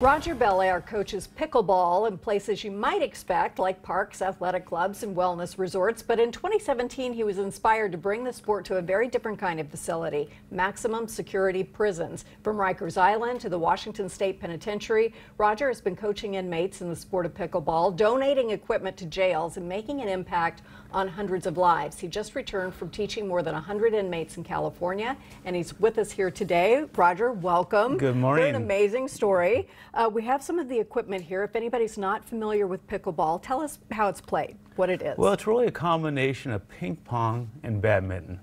Roger BelAir coaches pickleball in places you might expect, like parks, athletic clubs, and wellness resorts. But in 2017, he was inspired to bring the sport to a very different kind of facility, maximum security prisons. From Rikers Island to the Washington State Penitentiary, Roger has been coaching inmates in the sport of pickleball, donating equipment to jails, and making an impact on hundreds of lives. He just returned from teaching more than 100 inmates in California, and he's with us here today. Roger, welcome. Good morning. What an amazing story. We have some of the equipment here. If anybody's not familiar with pickleball, tell us how it's played, what it is. Well, it's really a combination of ping pong and badminton.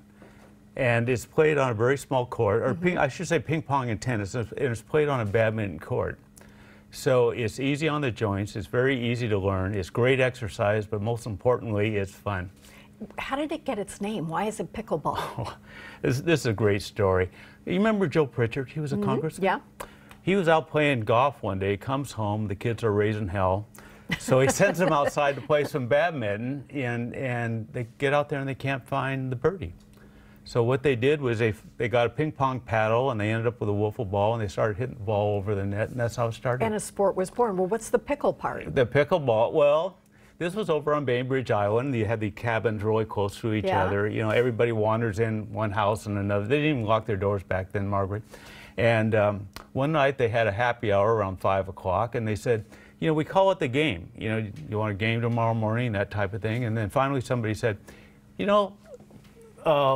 And it's played on a very small court, or I should say ping pong and tennis, and it's played on a badminton court. So it's easy on the joints, it's very easy to learn, it's great exercise, but most importantly, it's fun. How did it get its name? Why is it pickleball? Oh, this is a great story. You remember Joe Pritchard? He was a congressman? Yeah. He was out playing golf one day, comes home, the kids are raising hell. So he sends them outside to play some badminton, and they get out there and they can't find the birdie. So what they did was they got a ping pong paddle and they ended up with a wiffle ball and they started hitting the ball over the net, and that's how it started. And a sport was born. Well, what's the pickle part? The pickleball, well, this was over on Bainbridge Island. You had the cabins really close to each other. You know, everybody wanders in one house and another. They didn't even lock their doors back then, Margaret. And one night they had a happy hour around 5 o'clock, and they said, you know, we call it the game. You know, you want a game tomorrow morning, that type of thing. And then finally somebody said, you know,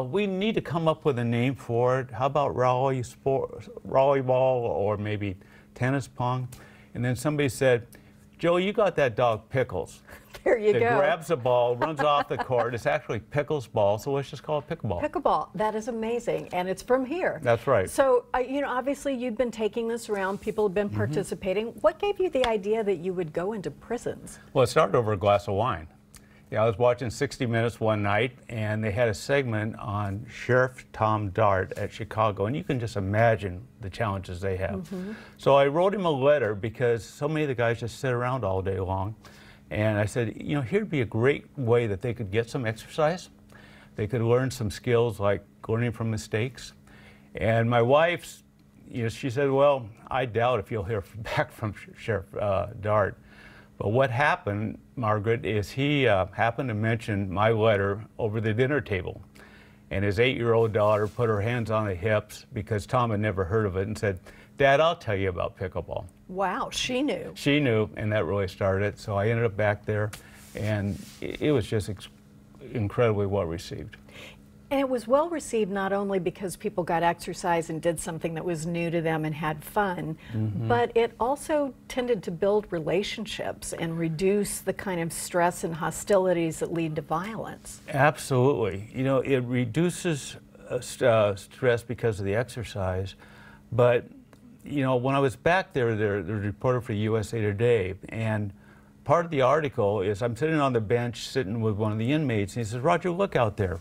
we need to come up with a name for it. How about volleyball or maybe tennis pong? And then somebody said, Joe, you got that dog Pickles. There you go. It grabs the ball, runs off the court. It's actually Pickles ball, so let's just call it pickleball. Pickleball, that is amazing, and it's from here. That's right. So, you know, obviously you've been taking this around, people have been participating. What gave you the idea that you would go into prisons? Well, it started over a glass of wine. Yeah, I was watching 60 Minutes one night, and they had a segment on Sheriff Tom Dart at Chicago, and you can just imagine the challenges they have. So I wrote him a letter because so many of the guys just sit around all day long. And I said, you know, here'd be a great way that they could get some exercise. They could learn some skills like learning from mistakes. And my wife, you know, she said, well, I doubt if you'll hear back from Sheriff Dart. But what happened, Margaret, is he happened to mention my letter over the dinner table. And his 8-year-old daughter put her hands on the hips because Tom had never heard of it and said, Dad, I'll tell you about pickleball. Wow, she knew. She knew, and that really started it. So I ended up back there, and it was just incredibly well received. And it was well received not only because people got exercise and did something that was new to them and had fun, but it also tended to build relationships and reduce the kind of stress and hostilities that lead to violence. Absolutely. You know, it reduces stress because of the exercise, but you know, when I was back there, the reporter for USA Today, and part of the article is I'm sitting on the bench sitting with one of the inmates, and he says, Roger, look out there.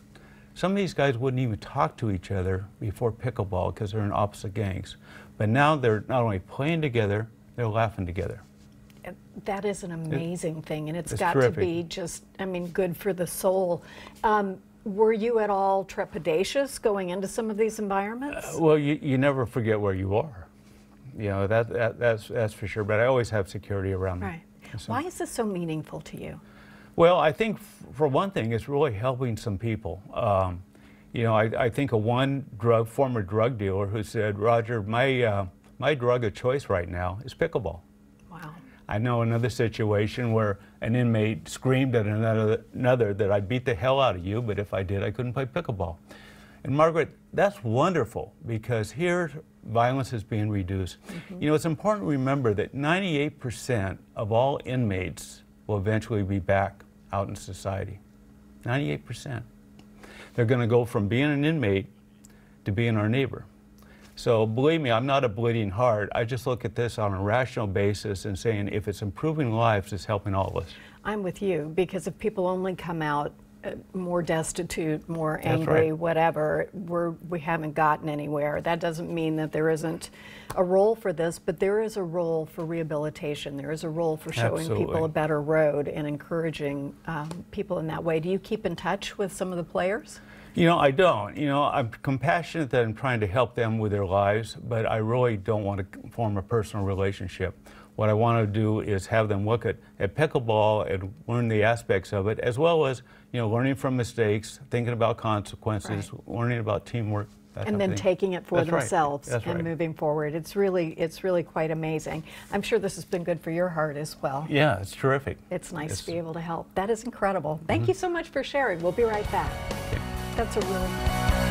Some of these guys wouldn't even talk to each other before pickleball because they're in opposite gangs. But now they're not only playing together, they're laughing together. That is an amazing thing, and it's got terrific. to be just, I mean, good for the soul. Were you at all trepidatious going into some of these environments? Well, you never forget where you are. You know, that's for sure, but I always have security around me. Right. So, why is this so meaningful to you? well, I think for one thing, it's really helping some people. You know, I think of one former drug dealer who said, Roger, my drug of choice right now is pickleball. Wow. I know another situation where an inmate screamed at another that I'd beat the hell out of you, but if I did, I couldn't play pickleball. And Margaret, that's wonderful because here violence is being reduced. You know, it's important to remember that 98% of all inmates will eventually be back out in society. 98%. They're going to go from being an inmate to being our neighbor. So believe me, I'm not a bleeding heart. I just look at this on a rational basis and saying if it's improving lives, it's helping all of us. I'm with you, because if people only come out more destitute, more angry, whatever, we haven't gotten anywhere. That doesn't mean that there isn't a role for this, but there is a role for rehabilitation. There is a role for showing people a better road and encouraging people in that way. Do you keep in touch with some of the players? You know, I don't. You know, I'm compassionate that I'm trying to help them with their lives, but I really don't want to form a personal relationship. What I want to do is have them look at pickleball and learn the aspects of it, as well as, you know, learning from mistakes, thinking about consequences, learning about teamwork. And then taking it for themselves and moving forward. It's really quite amazing. I'm sure this has been good for your heart as well. Yeah, it's terrific. It's nice to be able to help. That is incredible. Thank you so much for sharing. We'll be right back. Okay. That's a really